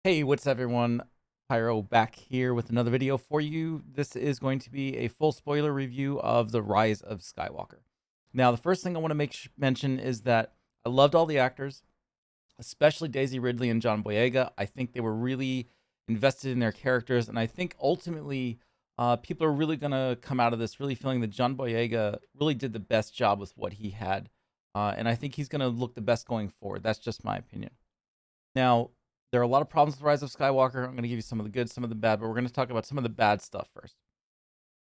Hey, what's up, everyone? Pyro back here with another video for you. This is going to be a full spoiler review of the Rise of Skywalker. Now, the first thing I want to mention is that I loved all the actors, especially Daisy Ridley and John Boyega. I think they were really invested in their characters, and I think ultimately people are really going to come out of this really feeling that John Boyega really did the best job with what he had, and I think he's going to look the best going forward. That's just my opinion. Now, there are a lot of problems with Rise of Skywalker. I'm going to give you some of the good, some of the bad, but we're going to talk about some of the bad stuff first.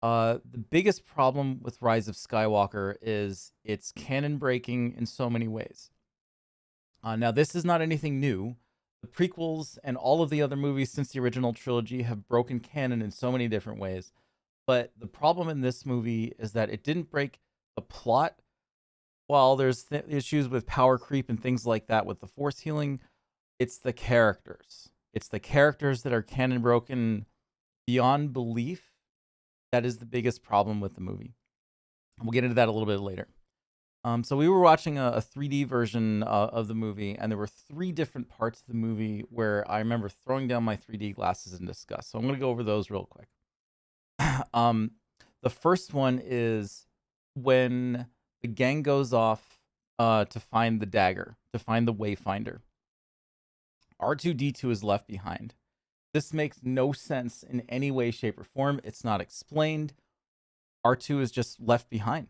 The biggest problem with Rise of Skywalker is it's canon breaking in so many ways. Now, this is not anything new. The prequels and all of the other movies since the original trilogy have broken canon in so many different ways. But the problem in this movie is that it didn't break the plot. While there's issues with power creep and things like that with the force healing, it's the characters. It's the characters that are canon broken beyond belief. That is the biggest problem with the movie. We'll get into that a little bit later. So we were watching a 3D version of the movie, and there were three different parts of the movie where I remember throwing down my 3D glasses in disgust. So I'm going to go over those real quick. The first one is when the gang goes off to find the dagger, to find the Wayfinder. R2-D2 is left behind. This makes no sense in any way, shape, or form. It's not explained. R2 is just left behind.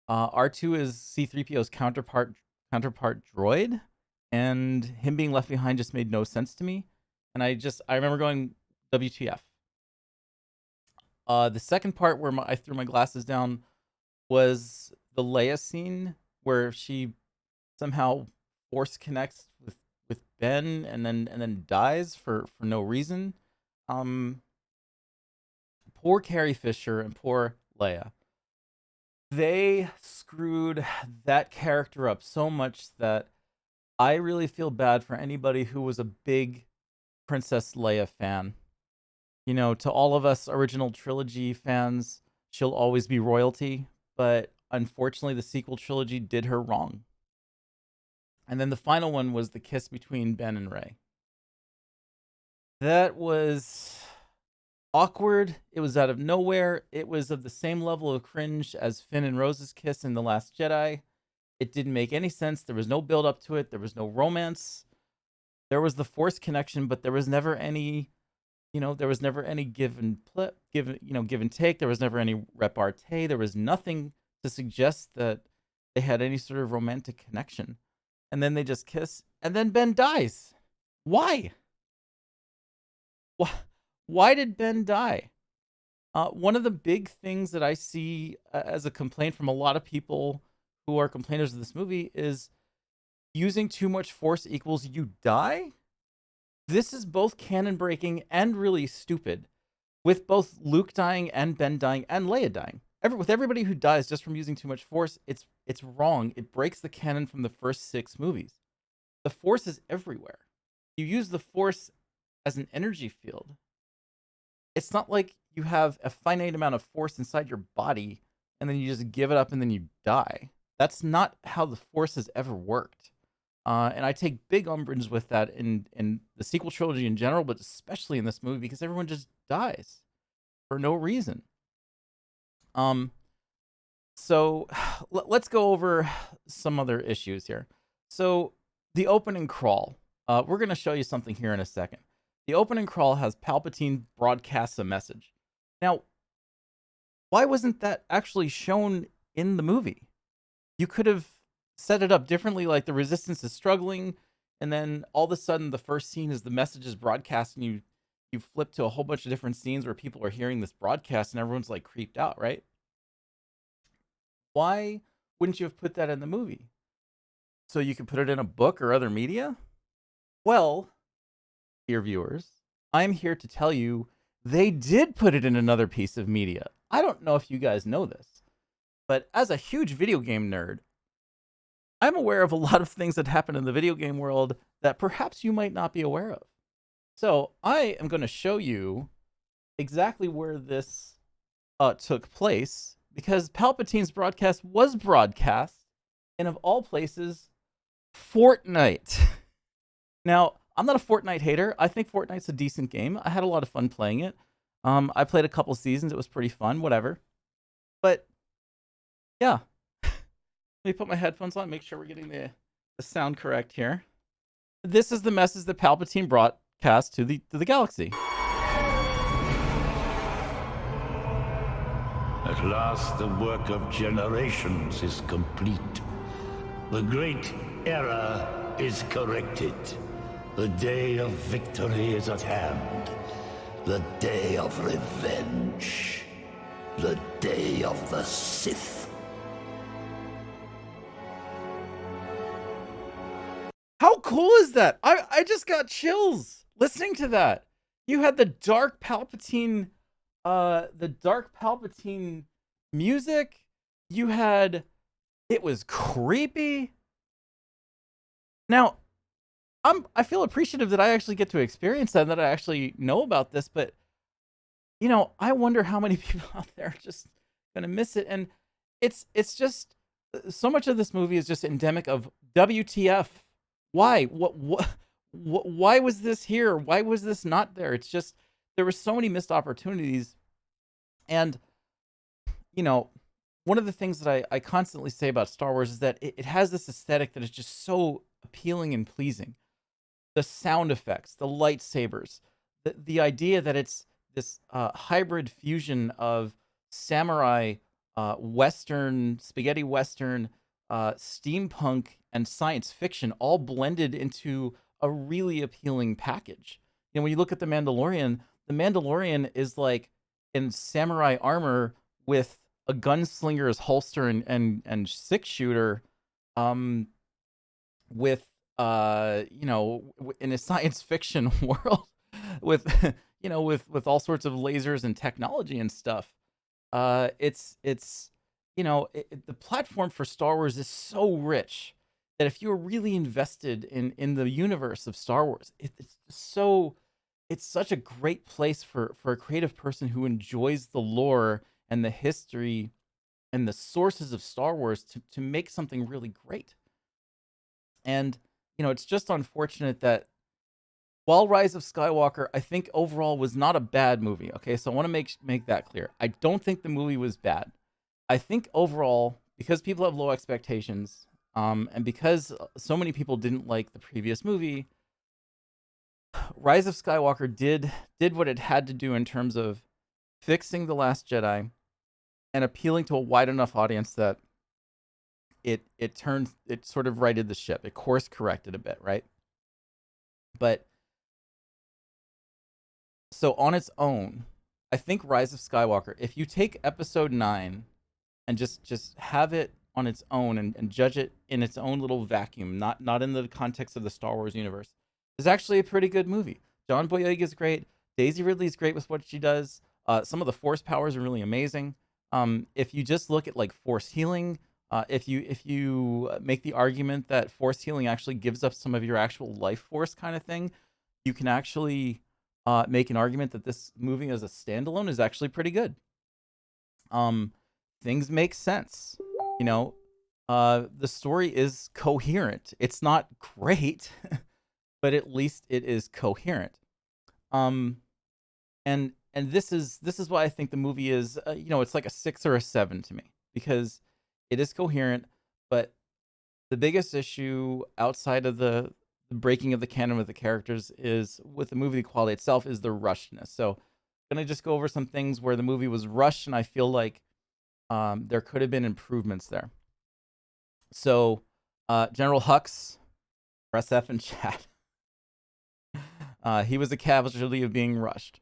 R2 is C-3PO's counterpart droid, and him being left behind just made no sense to me. And I remember going, WTF. The second part where I threw my glasses down was the Leia scene where she somehow force connects with Ben and then dies for no reason. Poor Carrie Fisher and poor Leia. They screwed that character up so much that I really feel bad for anybody who was a big Princess Leia fan. You know, to all of us original trilogy fans, she'll always be royalty, but unfortunately the sequel trilogy did her wrong. And then the final one was the kiss between Ben and Rey. That was awkward. It was out of nowhere. It was of the same level of cringe as Finn and Rose's kiss in The Last Jedi. It didn't make any sense. There was no build up to it. There was no romance. There was the Force connection, but there was never any, there was never any give and take. There was never any repartee. There was nothing to suggest that they had any sort of romantic connection. And then they just kiss, and then Ben dies. Why? Why did Ben die? One of the big things that I see as a complaint from a lot of people who are complainers of this movie is using too much force equals you die. This is both canon breaking and really stupid, with both Luke dying and Ben dying and Leia dying. With everybody who dies just from using too much force, it's wrong. It breaks the canon from the first 6 movies. The force is everywhere. You use the force as an energy field. It's not like you have a finite amount of force inside your body and then you just give it up and then you die. That's not how the force has ever worked. And I take big umbrage with that in the sequel trilogy in general, but especially in this movie because everyone just dies for no reason. So let's go over some other issues here. So the opening crawl, we're going to show you something here in a second. The opening crawl has Palpatine broadcasts a message. Now, why wasn't that actually shown in the movie? You could have set it up differently, like the Resistance is struggling, and then all of a sudden the first scene is the message is broadcast, and you flip to a whole bunch of different scenes where people are hearing this broadcast and everyone's like creeped out, right? Why wouldn't you have put that in the movie? So you could put it in a book or other media? Well, dear viewers, I'm here to tell you they did put it in another piece of media. I don't know if you guys know this, but as a huge video game nerd, I'm aware of a lot of things that happen in the video game world that perhaps you might not be aware of. So I am going to show you exactly where this took place, because Palpatine's broadcast was broadcast in, of all places, Fortnite. Now, I'm not a Fortnite hater. I think Fortnite's a decent game. I had a lot of fun playing it. I played a couple seasons. It was pretty fun. Whatever. But yeah, let me put my headphones on. Make sure we're getting the sound correct here. This is the message that Palpatine broadcast to the galaxy. At last, the work of generations is complete. The great error is corrected. The day of victory is at hand. The day of revenge. The day of the Sith. How cool is that? I just got chills listening to that. You had the dark Palpatine music. You had, it was creepy. Now, I feel appreciative that I actually get to experience that and that I actually know about this, but you know, I wonder how many people out there are just gonna miss it. And it's just so much of this movie is just endemic of WTF. Why? Why was this here? Why was this not there? It's just there were so many missed opportunities. And you know, one of the things that I constantly say about Star Wars is that it has this aesthetic that is just so appealing and pleasing. The sound effects, the lightsabers, the idea that it's this hybrid fusion of samurai, Western, spaghetti Western, steampunk, and science fiction all blended into a really appealing package. You know, when you look at the Mandalorian is like in samurai armor with a gunslinger's holster and six shooter, with you know, in a science fiction world with you know, with all sorts of lasers and technology and stuff. It's you know, the platform for Star Wars is so rich that if you're really invested in the universe of Star Wars, it's such a great place for a creative person who enjoys the lore and the history and the sources of Star Wars to make something really great. And you know, it's just unfortunate that while Rise of Skywalker, I think overall was not a bad movie. Okay, so I want to make that clear. I don't think the movie was bad. I think overall, because people have low expectations, and because so many people didn't like the previous movie, Rise of Skywalker did what it had to do in terms of fixing The Last Jedi and appealing to a wide enough audience that it sort of righted the ship. It course corrected a bit, right? But so on its own, I think Rise of Skywalker, if you take episode 9 and just have it on its own and judge it in its own little vacuum, not in the context of the Star Wars universe, is actually a pretty good movie. John Boyega is great. Daisy Ridley is great with what she does. Some of the Force powers are really amazing. If you just look at like Force healing, if you make the argument that Force healing actually gives up some of your actual life force kind of thing, you can actually make an argument that this movie as a standalone is actually pretty good. Things make sense. You know, the story is coherent. It's not great, but at least it is coherent. And this is why I think the movie is you know, it's like a 6 or a 7 to me, because it is coherent. But the biggest issue outside of the breaking of the canon with the characters is with the movie, the quality itself is the rushedness. So I'm gonna just go over some things where the movie was rushed, and I feel like there could have been improvements there. So General Hux, press F in chat. He was a casualty of being rushed.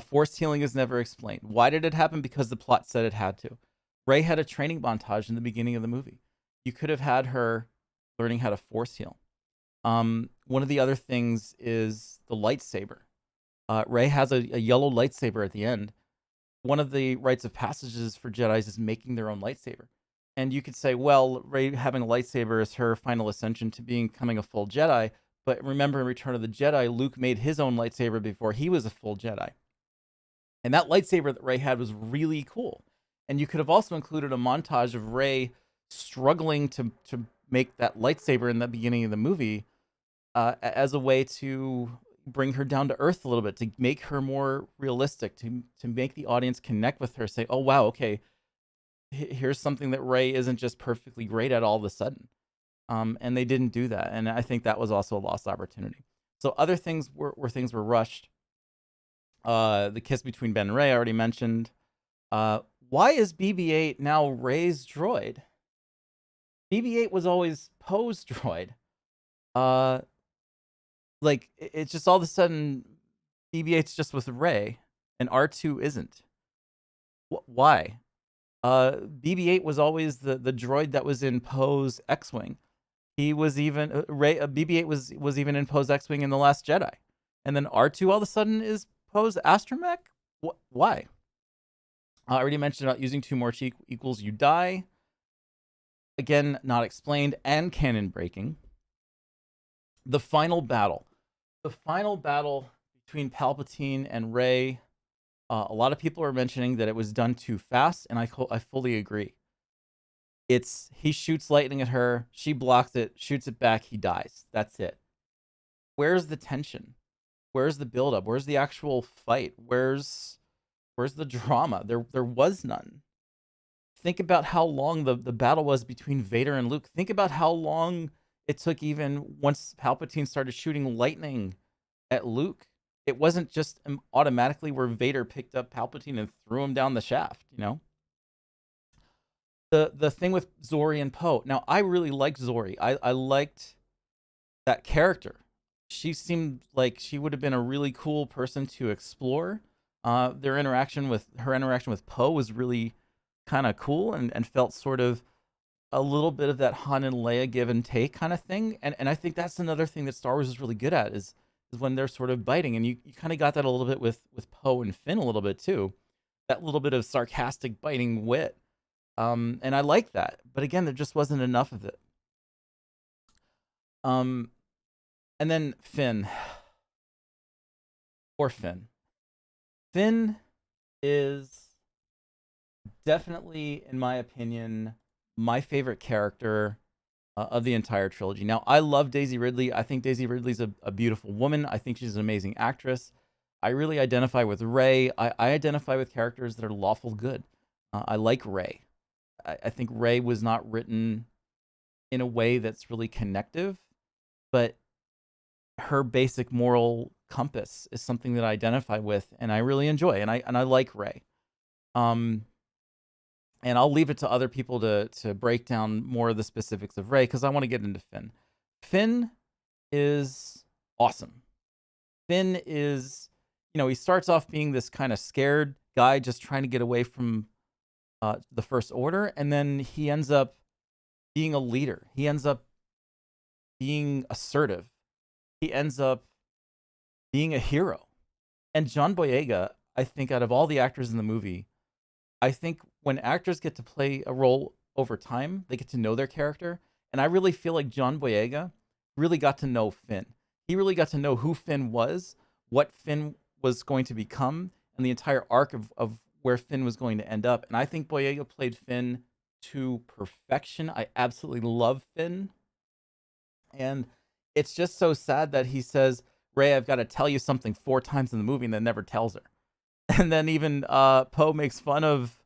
Force healing is never explained. Why did it happen? Because the plot said it had to. Rey had a training montage in the beginning of the movie. You could have had her learning how to force heal. One of the other things is the lightsaber. Rey has a yellow lightsaber at the end. One of the rites of passages for Jedis is making their own lightsaber. And you could say, well, Rey having a lightsaber is her final ascension to becoming a full Jedi. But remember, in Return of the Jedi, Luke made his own lightsaber before he was a full Jedi. And that lightsaber that Rey had was really cool. And you could have also included a montage of Rey struggling to make that lightsaber in the beginning of the movie, as a way to bring her down to earth a little bit, to make her more realistic, to make the audience connect with her, say, "Oh wow, okay, here's something that Ray isn't just perfectly great at all of a sudden." And they didn't do that, and I think that was also a lost opportunity. So other things things were rushed. The kiss between Ben and Ray I already mentioned. Uh, why is BB-8 now Ray's droid? BB-8 was always Poe's droid. Uh, like it's just all of a sudden BB-8's just with Ray, and R2 isn't. Why? BB-8 was always the droid that was in Poe's X-wing. He was even Ray. BB-8 was even in Poe's X-wing in the Last Jedi, and then R2 all of a sudden is Poe's astromech. Why? I already mentioned about using two more equals you die. Again, not explained and canon breaking. The final battle. The final battle between Palpatine and Rey. A lot of people are mentioning that it was done too fast, and I fully agree. He shoots lightning at her, she blocks it, shoots it back, he dies. That's it. Where's the tension? Where's the buildup? Where's the actual fight? Where's the drama? There was none. Think about how long the battle was between Vader and Luke. Think about how long it took even once Palpatine started shooting lightning at Luke. It wasn't just automatically where Vader picked up Palpatine and threw him down the shaft, you know? The thing with Zori and Poe. Now, I really liked Zori. I liked that character. She seemed like she would have been a really cool person to explore. Her interaction with Poe was really kind of cool and felt sort of a little bit of that Han and Leia give and take kind of thing. And I think that's another thing that Star Wars is really good at is when they're sort of biting. And you kind of got that a little bit with Poe and Finn a little bit too. That little bit of sarcastic biting wit. And I like that. But again, there just wasn't enough of it. And then Finn. Poor Finn. Finn is definitely, in my opinion, my favorite character of the entire trilogy. Now, I love Daisy Ridley. I think Daisy Ridley's a beautiful woman. I think she's an amazing actress. I really identify with Rey. I identify with characters that are lawful good. I like Rey. I think Rey was not written in a way that's really connective, but her basic moral compass is something that I identify with and I really enjoy, and I like Rey. And I'll leave it to other people to break down more of the specifics of Rey because I want to get into Finn. Finn is awesome. Finn is, he starts off being this kind of scared guy just trying to get away from the First Order, and then he ends up being a leader. He ends up being assertive. He ends up being a hero. And John Boyega, I think out of all the actors in the movie, I think when actors get to play a role over time, they get to know their character. And I really feel like John Boyega really got to know Finn. He really got to know who Finn was, what Finn was going to become, and the entire arc of where Finn was going to end up. And I think Boyega played Finn to perfection. I absolutely love Finn. And it's just so sad that he says, Rey, I've got to tell you something 4 times in the movie and then never tells her. And then even Poe makes fun of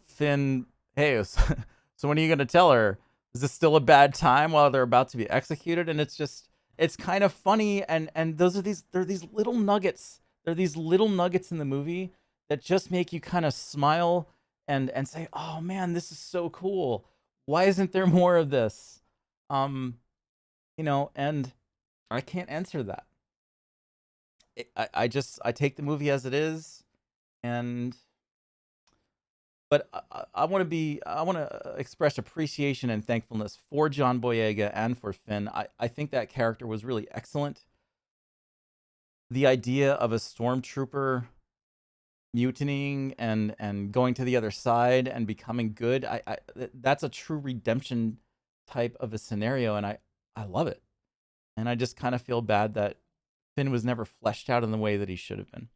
Finn. Hey, so when are you going to tell her? Is this still a bad time while they're about to be executed? And it's kind of funny. And there are these little nuggets. There are these little nuggets in the movie that just make you kind of smile and say, oh man, this is so cool. Why isn't there more of this? And I can't answer that. I take the movie as it is, but I want to express appreciation and thankfulness for John Boyega and for Finn. I think that character was really excellent. The idea of a stormtrooper mutinying and going to the other side and becoming good, that's a true redemption type of a scenario, and I love it. And I just kind of feel bad that Finn was never fleshed out in the way that he should have been.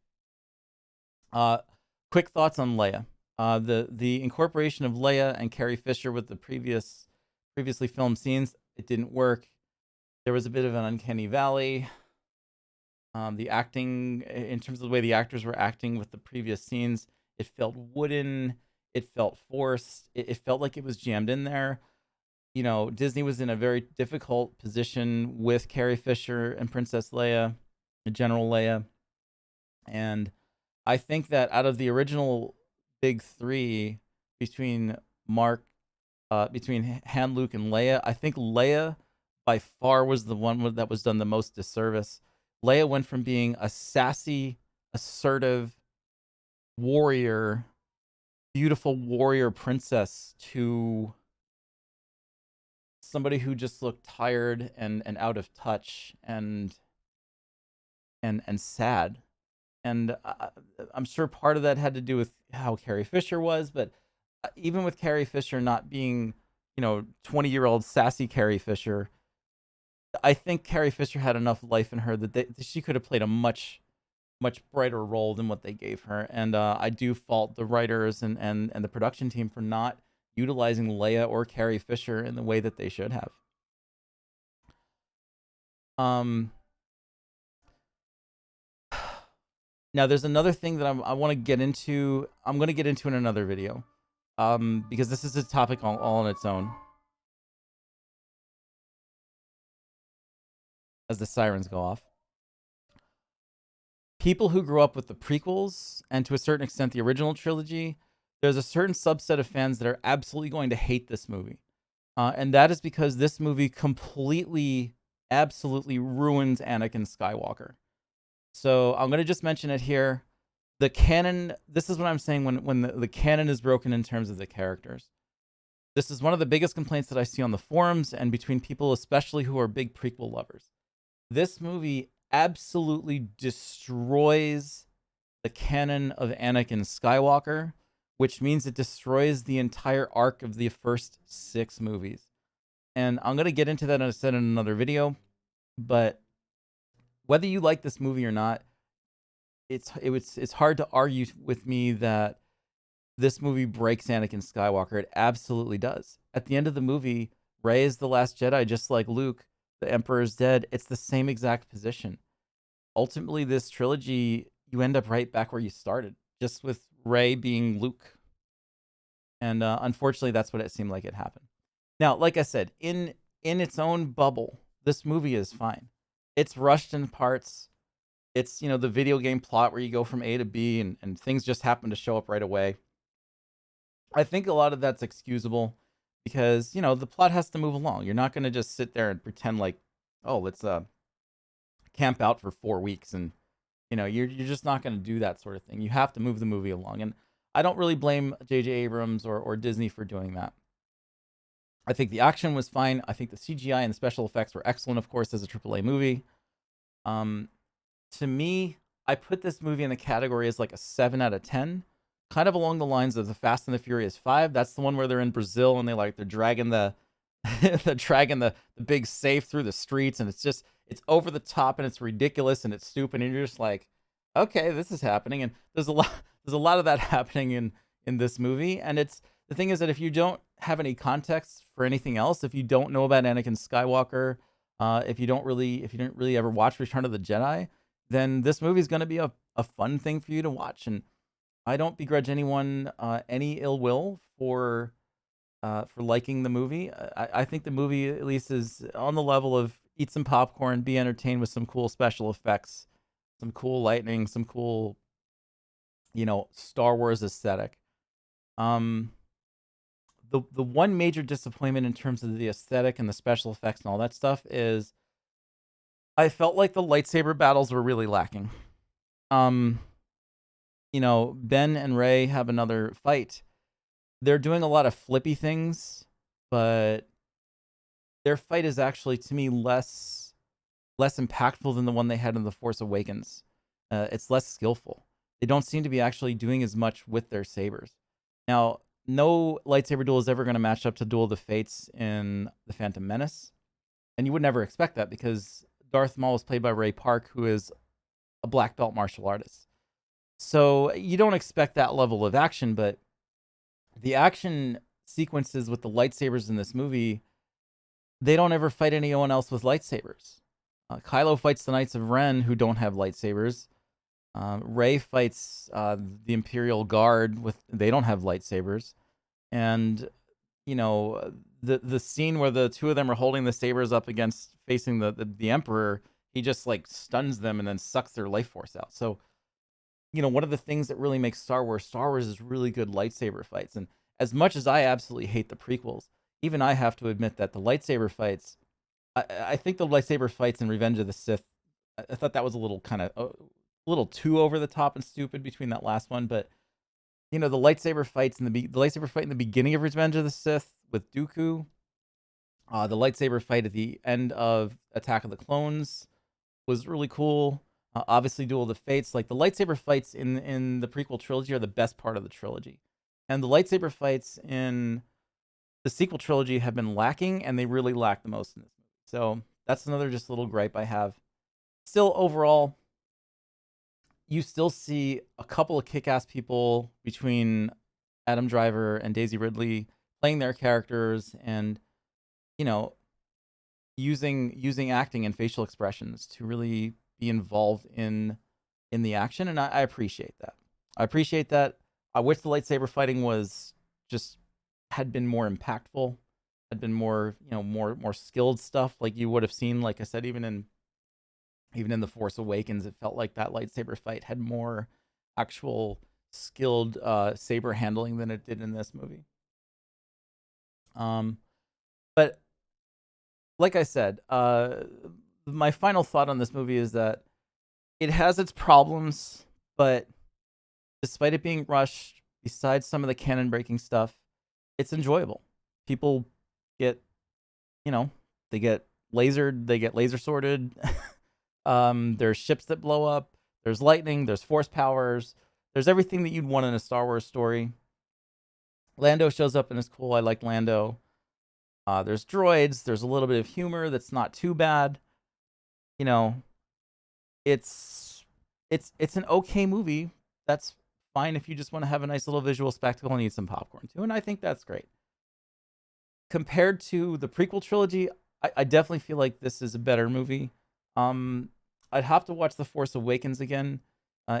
Quick thoughts on Leia. The incorporation of Leia and Carrie Fisher with the previously filmed scenes, it didn't work. There was a bit of an uncanny valley. The acting, in terms of the way the actors were acting with the previous scenes, it felt wooden. It felt forced. It felt like it was jammed in there. Disney was in a very difficult position with Carrie Fisher and Princess Leia, General Leia. And I think that out of the original big three between Mark, between Han, Luke, and Leia, I think Leia by far was the one that was done the most disservice. Leia went from being a sassy, assertive warrior, beautiful warrior princess to somebody who just looked tired and out of touch and sad. And I'm sure part of that had to do with how Carrie Fisher was, but even with Carrie Fisher not being, 20-year-old sassy Carrie Fisher, I think Carrie Fisher had enough life in her that she could have played a much brighter role than what they gave her. And I do fault the writers and the production team for not utilizing Leia or Carrie Fisher in the way that they should have. Um, Now, there's another thing that I want to get into. I'm going to get into in another video, because this is a topic all on its own. As the sirens go off, people who grew up with the prequels and to a certain extent the original trilogy, there's a certain subset of fans that are absolutely going to hate this movie, and that is because this movie completely, absolutely ruins Anakin Skywalker. So I'm going to just mention it here. The canon, this is what I'm saying when the canon is broken in terms of the characters. This is one of the biggest complaints that I see on the forums and between people, especially who are big prequel lovers. This movie absolutely destroys the canon of Anakin Skywalker, which means it destroys the entire arc of the first 6 movies. And I'm going to get into that, as I said, in another video. But whether you like this movie or not, it's hard to argue with me that this movie breaks Anakin Skywalker. It absolutely does. At the end of the movie, Rey is the last Jedi, just like Luke. The Emperor is dead. It's the same exact position. Ultimately, this trilogy, you end up right back where you started, just with Rey being Luke. And unfortunately, that's what it seemed like it happened. Now, like I said, in its own bubble, this movie is fine. It's rushed in parts. It's, the video game plot where you go from A to B and things just happen to show up right away. I think a lot of that's excusable because, the plot has to move along. You're not going to just sit there and pretend like, oh, let's camp out for 4 weeks and, you're just not going to do that sort of thing. You have to move the movie along. And I don't really blame J.J. Abrams or Disney for doing that. I think the action was fine. I think the CGI and the special effects were excellent, of course, as a AAA movie. To me, I put this movie in the category as like a 7 out of 10, kind of along the lines of the Fast and the Furious 5. That's the one where they're in Brazil and they're dragging the they're dragging the big safe through the streets, and it's over the top and it's ridiculous and it's stupid, and you're just like, okay, this is happening. And there's a lot of that happening in this movie. And it's the thing is that if you don't have any context for anything else, if you don't know about Anakin Skywalker, if you didn't really ever watch Return of the Jedi, then this movie is going to be a fun thing for you to watch. And I don't begrudge anyone any ill will for liking the movie. I think the movie at least is on the level of eat some popcorn, be entertained with some cool special effects, some cool lightning, some cool, Star Wars aesthetic. The one major disappointment in terms of the aesthetic and the special effects and all that stuff is I felt like the lightsaber battles were really lacking. Ben and Rey have another fight. They're doing a lot of flippy things, but their fight is actually, to me, less impactful than the one they had in The Force Awakens. It's less skillful. They don't seem to be actually doing as much with their sabers. Now, no lightsaber duel is ever going to match up to Duel of the Fates in The Phantom Menace. And you would never expect that because Darth Maul was played by Ray Park, who is a black belt martial artist. So you don't expect that level of action, but the action sequences with the lightsabers in this movie, they don't ever fight anyone else with lightsabers. Kylo fights the Knights of Ren who don't have lightsabers. Rey fights the Imperial Guard with they don't have lightsabers, and you know the scene where the two of them are holding the sabers up against facing the Emperor, he just like stuns them and then sucks their life force out. So one of the things that really makes Star Wars is really good lightsaber fights. And as much as I absolutely hate the prequels, even I have to admit that the lightsaber fights, I think the lightsaber fights in Revenge of the Sith, I thought that was a little kind of a little too over the top and stupid between that last one. But the lightsaber fights in the lightsaber fight in the beginning of Revenge of the Sith with Dooku, the lightsaber fight at the end of Attack of the Clones was really cool. Obviously, Duel of the Fates, like the lightsaber fights in the prequel trilogy are the best part of the trilogy, and the lightsaber fights in the sequel trilogy have been lacking, and they really lack the most in this movie. So that's another just little gripe I have. Still, overall, you still see a couple of kick-ass people between Adam Driver and Daisy Ridley playing their characters, and you know using acting and facial expressions to really be involved in the action, and I appreciate that. I appreciate that. I wish the lightsaber fighting was just had been more impactful, had been more more skilled stuff like you would have seen. Like I said, even in the Force Awakens, it felt like that lightsaber fight had more actual skilled saber handling than it did in this movie. But like I said, my final thought on this movie is that it has its problems, but despite it being rushed, besides some of the canon breaking stuff, it's enjoyable. People get, they get lasered, they get laser sorted. There's ships that blow up. There's lightning. There's force powers. There's everything that you'd want in a Star Wars story. Lando shows up and is cool. I like Lando. There's droids. There's a little bit of humor that's not too bad. You know, it's an okay movie. That's fine if you just want to have a nice little visual spectacle and eat some popcorn too, and I think that's great. Compared to the prequel trilogy, I definitely feel like this is a better movie. I'd have to watch The Force Awakens again.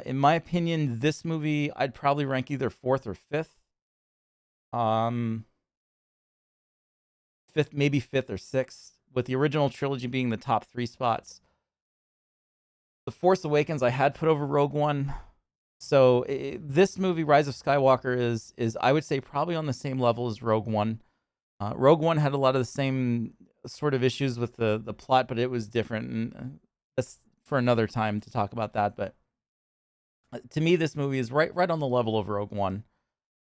In my opinion, this movie I'd probably rank either fourth or fifth. Fifth, maybe fifth or sixth, with the original trilogy being the top 3 spots. The Force Awakens I had put over Rogue One. So this movie, Rise of Skywalker, is I would say probably on the same level as Rogue One. Rogue One had a lot of the same sort of issues with the plot, but it was different, and that's for another time to talk about that. But to me, this movie is right on the level of Rogue One,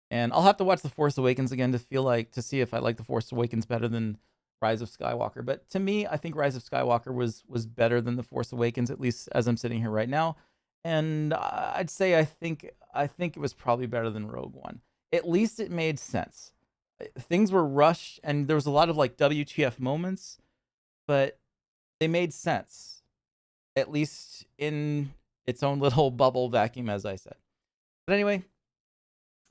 and I'll have to watch The Force Awakens again to see if I like The Force Awakens better than Rise of Skywalker. But to me, I think Rise of Skywalker was better than The Force Awakens, at least as I'm sitting here right now. And I'd say I think it was probably better than Rogue One. At least it made sense. Things were rushed, and there was a lot of like WTF moments, but they made sense, at least in its own little bubble vacuum, as I said. But anyway,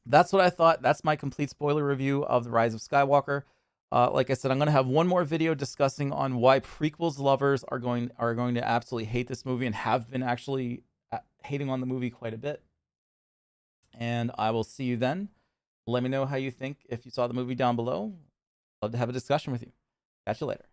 that's what I thought. That's my complete spoiler review of The Rise of Skywalker. Like I said, I'm going to have one more video discussing on why prequels lovers are going to absolutely hate this movie and have been actually hating on the movie quite a bit. And I will see you then. Let me know how you think if you saw the movie down below. Love to have a discussion with you. Catch you later.